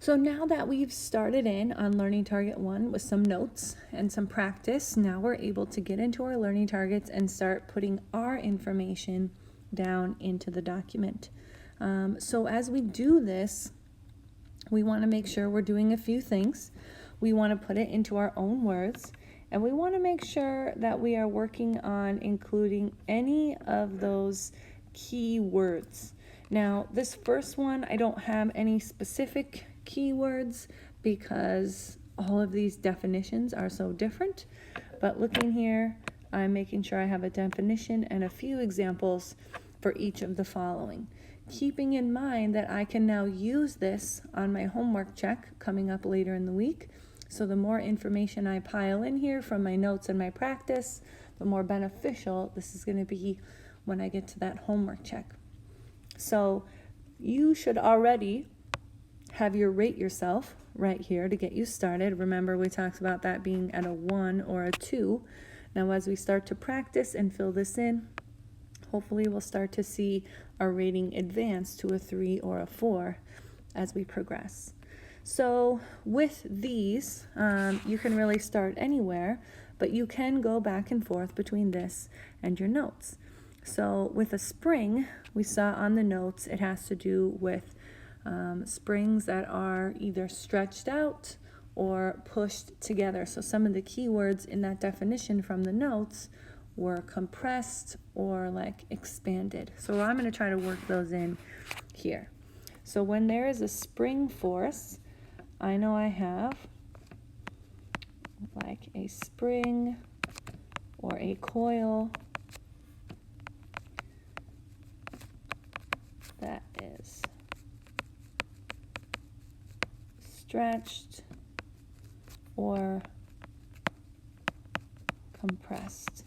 So now that we've started in on Learning Target 1 with some notes and some practice, now we're able to get into our learning targets and start putting our information down into the document. So as we do this, we want to make sure we're doing a few things. We want to put it into our own words, and we want to make sure that we are working on including any of those key words. Now, this first one, I don't have any specific keywords because all of these definitions are so different. But looking here, I'm making sure I have a definition and a few examples for each of the following. Keeping in mind that I can now use this on my homework check coming up later in the week. So the more information I pile in here from my notes and my practice, the more beneficial this is going to be when I get to that homework check. So you should already have your rate yourself right here to get you started. Remember, we talked about that being at a 1 or a 2. Now as we start to practice and fill this in, hopefully we'll start to see our rating advance to a 3 or a 4 as we progress. So with these, you can really start anywhere, but you can go back and forth between this and your notes. So with a spring, we saw on the notes, it has to do with springs that are either stretched out or pushed together. So some of the keywords in that definition from the notes were compressed or like expanded. So I'm going to try to work those in here. So when there is a spring force, I know I have like a spring or a coil that is stretched or compressed.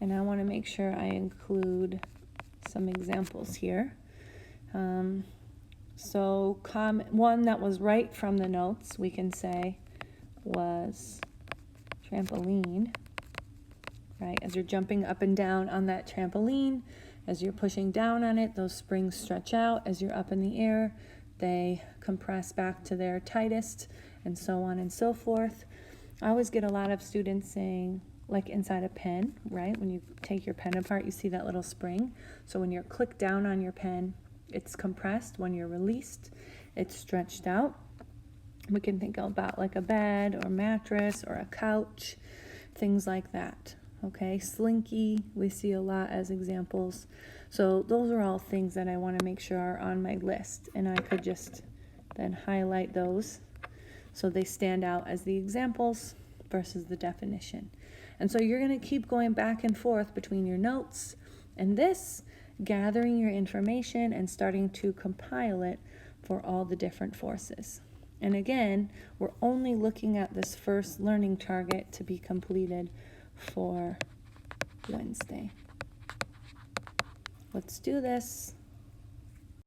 And I want to make sure I include some examples here. So one that was right from the notes, we can say, was trampoline, right? As you're jumping up and down on that trampoline, as you're pushing down on it, those springs stretch out. As you're up in the air, they compress back to their tightest, and so on and so forth. I always get a lot of students saying, like inside a pen, right? When you take your pen apart, you see that little spring. So when you're clicked down on your pen, it's compressed. When you're released, it's stretched out. We can think about like a bed or mattress or a couch, things like that. Okay, slinky, we see a lot as examples. So those are all things that I want to make sure are on my list, and I could just then highlight those so they stand out as the examples versus the definition. And so you're going to keep going back and forth between your notes and this, gathering your information and starting to compile it for all the different forces. And again, we're only looking at this first learning target to be completed for Wednesday. Let's do this.